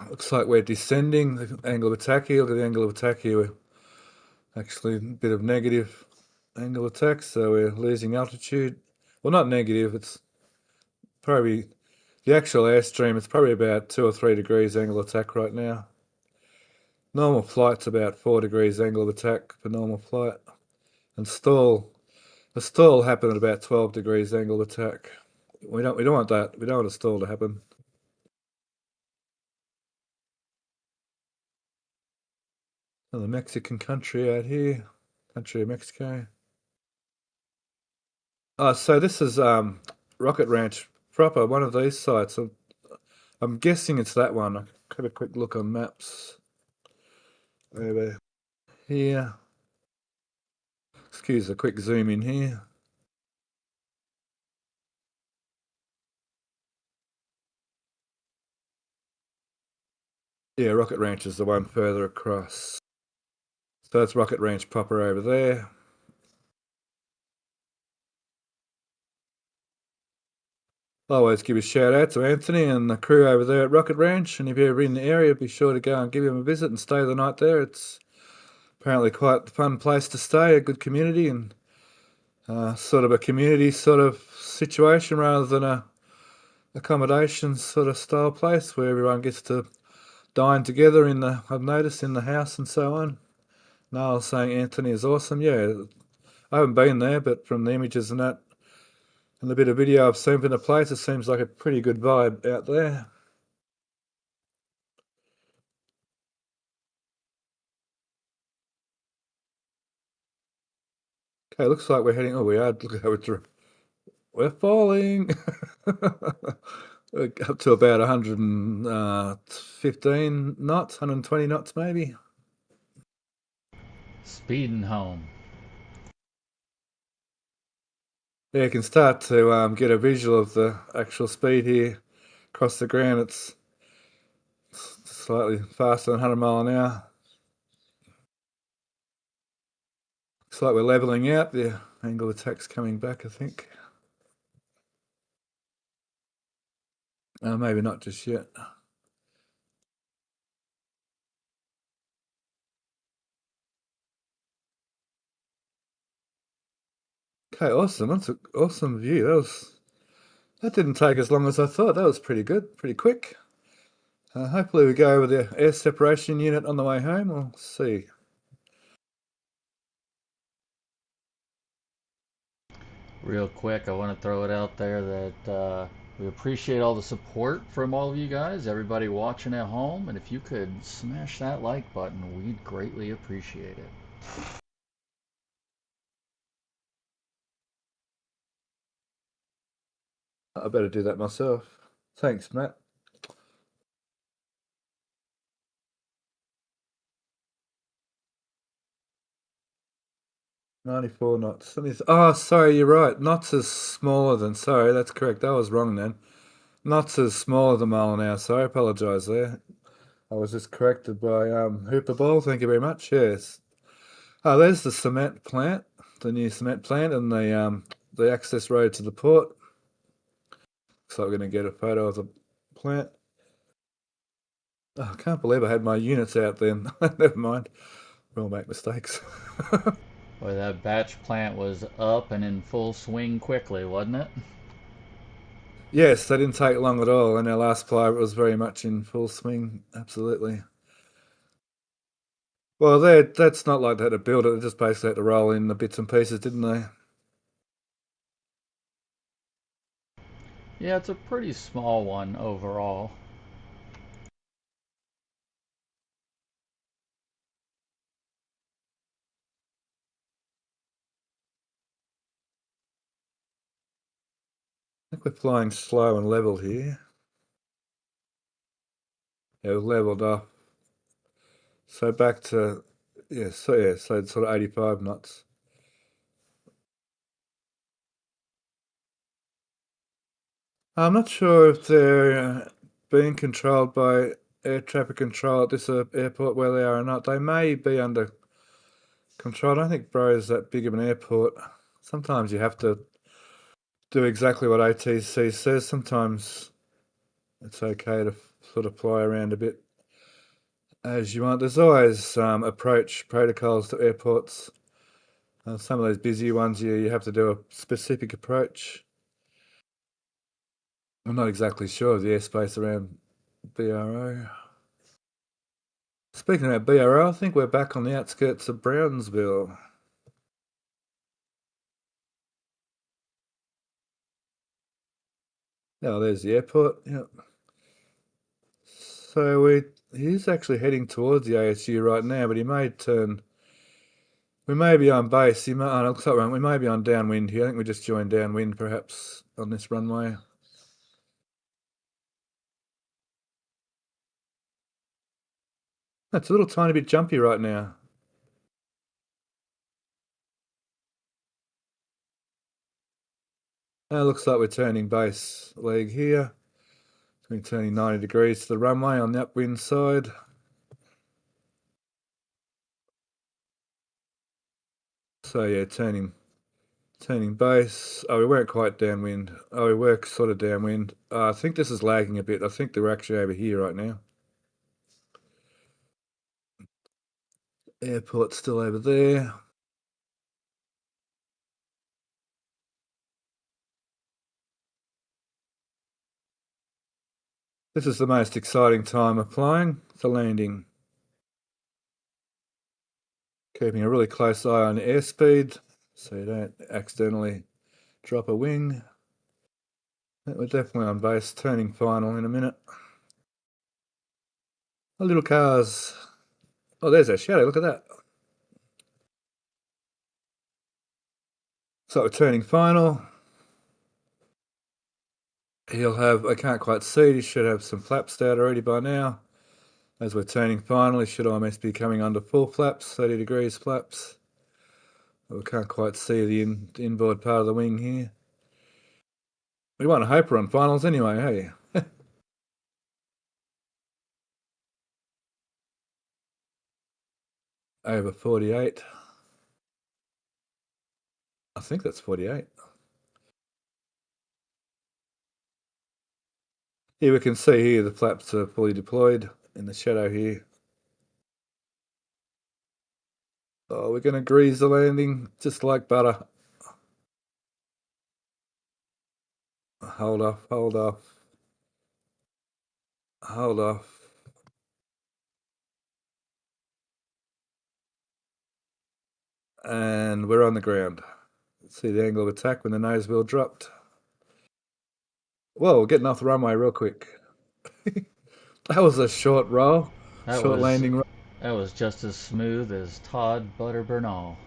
Speaker 1: Looks like we're descending the angle of attack here. Look at the angle of attack here. We're actually a bit of negative angle of attack, so we're losing altitude. Well, not negative, it's Probably the actual airstream is probably about 2 or 3 degrees angle of attack right now. Normal flight's about 4 degrees angle of attack for normal flight. And the stall happened at about 12 degrees angle of attack. We don't want that. We don't want a stall to happen. Oh, the Mexican country out here, country of Mexico. Oh, so this is Rocket Ranch proper, one of these sites. I'm guessing it's that one. I'll have a quick look on maps. Over here. Excuse a quick zoom in here. Yeah, Rocket Ranch is the one further across. So that's Rocket Ranch proper over there. I'll always give a shout out to Anthony and the crew over there at Rocket Ranch. And if you're ever in the area, be sure to go and give him a visit and stay the night there. It's apparently quite a fun place to stay, a good community, and sort of a community sort of situation rather than a accommodation sort of style place where everyone gets to dine together I've noticed in the house and so on. Niall saying Anthony is awesome. Yeah, I haven't been there, but from the images and that and the bit of video I've seen from the place, it seems like a pretty good vibe out there. Okay, looks like we're heading. Oh, we are. Look how we're falling. Up to about 115 knots, 120 knots maybe.
Speaker 3: Speeding home.
Speaker 1: Yeah, you can start to get a visual of the actual speed here across the ground. It's slightly faster than 100 mile an hour. Looks like we're leveling out. The angle of attack's coming back, I think. Maybe not just yet. Okay, awesome. That's an awesome view. That didn't take as long as I thought. That was pretty good, pretty quick. Hopefully we go over the air separation unit on the way home. We'll see.
Speaker 3: Real quick, I want to throw it out there that we appreciate all the support from all of you guys, everybody watching at home, and if you could smash that like button, we'd greatly appreciate it.
Speaker 1: I better do that myself. Thanks, Matt. $94 knots. Oh, sorry, you're right. Knots is smaller than. Sorry, that's correct. I was wrong then. Knots is smaller than mile an hour. Sorry, I apologise there. I was just corrected by Hooper Ball. Thank you very much. Yes. Oh, there's the cement plant, the new cement plant, and the access road to the port. Looks like we're going to get a photo of the plant. Oh, I can't believe I had my units out then. Never mind. We'll make mistakes.
Speaker 3: Boy, that batch plant was up and in full swing quickly, wasn't it?
Speaker 1: Yes, they didn't take long at all, and our last player was very much in full swing. Absolutely. Well, that's not like they had to build it. They just basically had to roll in the bits and pieces, didn't they?
Speaker 3: Yeah, it's a pretty small one overall.
Speaker 1: I think we're flying slow and level here. Yeah, we've leveled off. So back to so it's sort of 85 knots. I'm not sure if they're being controlled by air traffic control at this airport where they are or not. They may be under control. I don't think Bro is that big of an airport. Sometimes you have to do exactly what ATC says. Sometimes it's okay to sort of fly around a bit as you want. There's always approach protocols to airports. Some of those busy ones, you have to do a specific approach. I'm not exactly sure of the airspace around BRO. Speaking about BRO, I think we're back on the outskirts of Brownsville. Oh, there's the airport. Yep. So he's actually heading towards the ASU right now, but he may turn. We may be on base. He may, oh, no, looks like we may be on downwind here. I think we just joined downwind, perhaps, on this runway. That's a little tiny bit jumpy right now. Looks like we're turning base leg here. We're turning 90 degrees to the runway on the upwind side. So yeah, turning base. Oh, we weren't quite downwind. Oh, we were sort of downwind. I think this is lagging a bit. I think they're actually over here right now. Airport's still over there. This is the most exciting time of flying, the landing. Keeping a really close eye on airspeed so you don't accidentally drop a wing. We're definitely on base, turning final in a minute. Oh, little cars. Oh, there's our shadow, look at that. So we're turning final. He'll have, I can't quite see it, he should have some flaps out already by now. As we're turning final, he should almost be coming under full flaps, 30 degrees flaps. We can't quite see the inboard part of the wing here. We want to hope we're on finals anyway, hey? Over 48. I think that's 48. Here we can see here the flaps are fully deployed in the shadow here. Oh, we're going to grease the landing just like butter. Hold off, hold off. Hold off. And we're on the ground. See the angle of attack when the nose wheel dropped. Whoa, we're getting off the runway real quick. That was a short roll. Short landing roll.
Speaker 3: That was just as smooth as Todd Butter Bernal.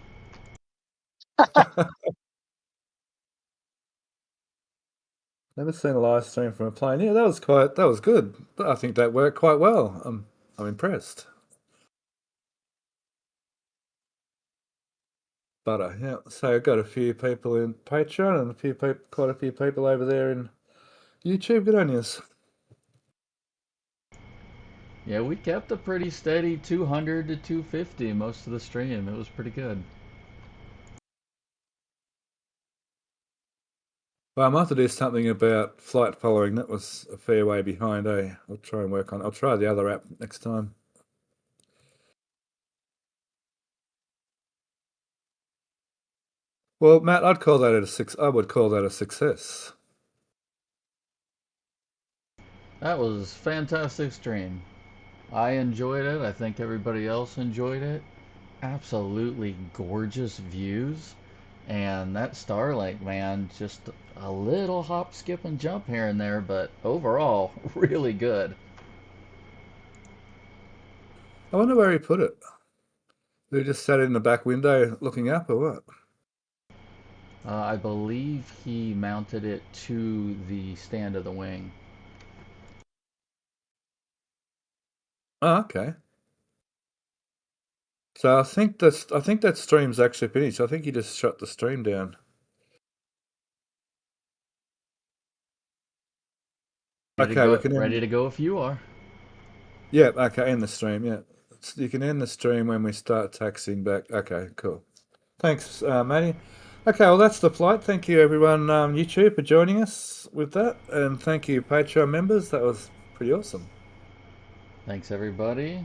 Speaker 1: Never seen a live stream from a plane. Yeah, that was good. I think that worked quite well. I'm impressed. Butter, yeah. So I've got a few people in Patreon and quite a few people over there in YouTube. Good on yous.
Speaker 3: Yeah, we kept a pretty steady 200 to 250 most of the stream. It was pretty good.
Speaker 1: Well, I might have to do something about flight following. That was a fair way behind, eh? I'll try and work on it. I'll try the other app next time. Well, Matt, I would call that a success.
Speaker 3: That was fantastic stream. I enjoyed it. I think everybody else enjoyed it. Absolutely gorgeous views. And that Starlink, man, just a little hop, skip, and jump here and there, but overall, really good.
Speaker 1: I wonder where he put it. Did he just sat in the back window looking up or what?
Speaker 3: I believe he mounted it to the stand of the wing.
Speaker 1: Oh, okay. So I think that stream's actually finished. I think he just shut the stream down.
Speaker 3: Ready to go if you are.
Speaker 1: Yeah, okay, end the stream, yeah. You can end the stream when we start taxiing back. Okay, cool. Thanks, Matty. Okay, well, that's the flight. Thank you, everyone, YouTube, for joining us with that. And thank you, Patreon members. That was pretty awesome.
Speaker 3: Thanks, everybody.